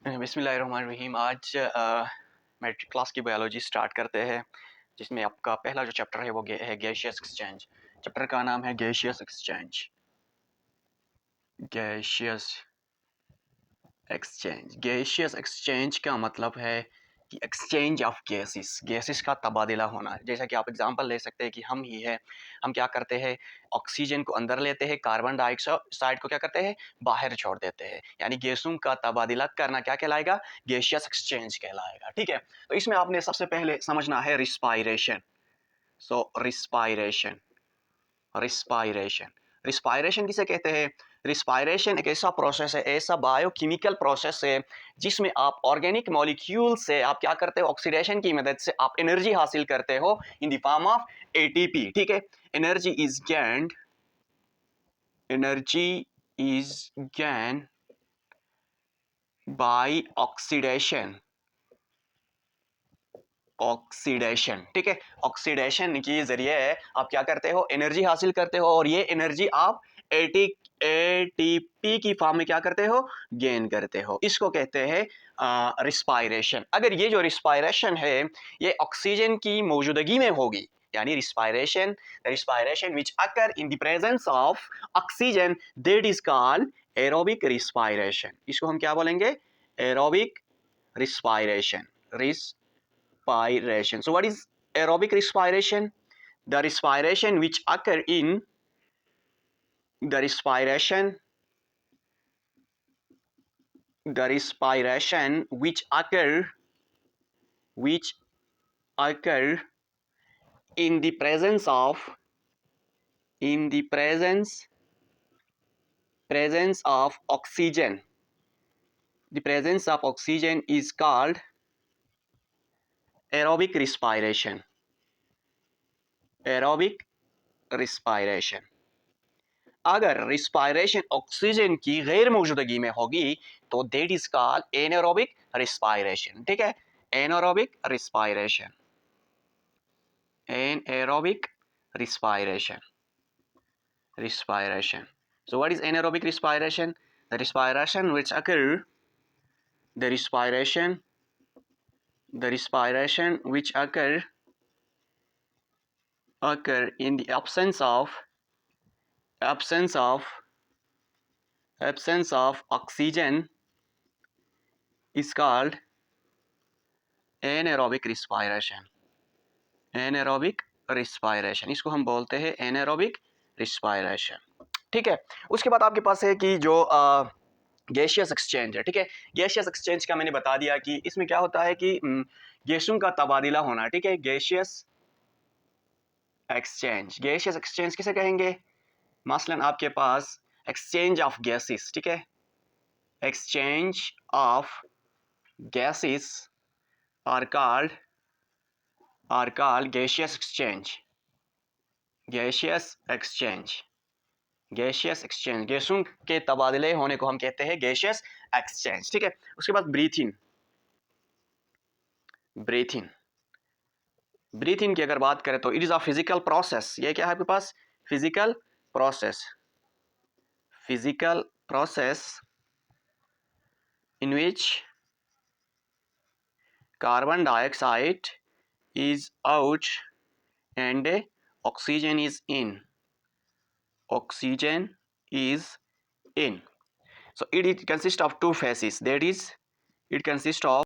बिस्मिल्लाहिर्रहमानिर्रहीम। आज metric class की बायोलॉजी स्टार्ट करते हैं, जिसमें आपका पहला जो चैप्टर है वो है गैसियस एक्सचेंज। चैप्टर का नाम है gaseous exchange. Gaseous exchange, gaseous exchange का मतलब है कि एक्सचेंज ऑफ गैसेस, गैसेस का तबादला होना। जैसा कि आप एग्जांपल ले सकते हैं कि हम ही है, हम क्या करते हैं, ऑक्सीजन को अंदर लेते हैं, कार्बन डाइऑक्साइड को क्या करते हैं, बाहर छोड़ देते हैं। यानी गैसों का तबादला करना क्या कहलाएगा, गैसियस एक्सचेंज कहलाएगा। ठीक है, तो इसमें आपने सबसे पहले समझना है रिस्पायरेशन। सो रिस्पायरेशन, रिस्पायरेशन, रिस्पायरेशन किसे कहते हैं? रिस्पायरेशन एक ऐसा प्रोसेस है, ऐसा बायोकेमिकल प्रोसेस है जिसमें आप ऑर्गेनिक मॉलिक्यूल से आप क्या करते हो, ऑक्सीडेशन की मदद से आप एनर्जी हासिल करते हो in the form of ATP. ठीक है, energy is gained, energy is gain by oxidation, oxidation. ठीक है, ऑक्सीडेशन के जरिए आप क्या करते हो, एनर्जी हासिल करते हो, और ये एनर्जी आप एटीपी की फॉर्म में क्या करते हो, गेन करते हो। इसको कहते हैं रिस्पायरेशन। अगर ये जो रिस्पायरेशन है ये ऑक्सीजन की मौजूदगी में होगी, यानी respiration, respiration which occur in the presence of oxygen, that is called aerobic respiration. इसको हम क्या बोलेंगे, aerobic respiration, respiration. So what is aerobic respiration? The respiration which occur in the respiration, the respiration which occur in the presence of, in the presence of oxygen. The presence of oxygen is called aerobic respiration. Aerobic respiration. अगर respiration oxygen की गैर मौजूदगी में होगी तो that is called anaerobic respiration. ठीक है, anaerobic respiration, anaerobic respiration, respiration. So what is anaerobic respiration? The respiration which occur, the respiration, the respiration which occur in the absence of oxygen is called anaerobic respiration. Anaerobic respiration, इसको हम बोलते हैं anaerobic respiration. ठीक है, उसके बाद आपके पास है कि जो गैसियस एक्सचेंज है। ठीक है, गैसियस एक्सचेंज का मैंने बता दिया कि इसमें क्या होता है कि गैसों का तबादला होना। ठीक है, गैसियस एक्सचेंज, गैसियस एक्सचेंज किसे कहेंगे? मसलन आपके पास एक्सचेंज ऑफ गैसेस, ठीक है, exchange of gases are called gaseous exchange, gaseous exchange, gaseous exchange, गैसों के तबादले होने को हम कहते हैं गैसियस एक्सचेंज। ठीक है, उसके बाद breathe in, breathe in, breathe in की अगर बात करें तो it is a physical process. ये क्या है आपके पास, physical process, physical process in which carbon dioxide is out and oxygen is in, oxygen is in. So it consists of two phases, that is it consists of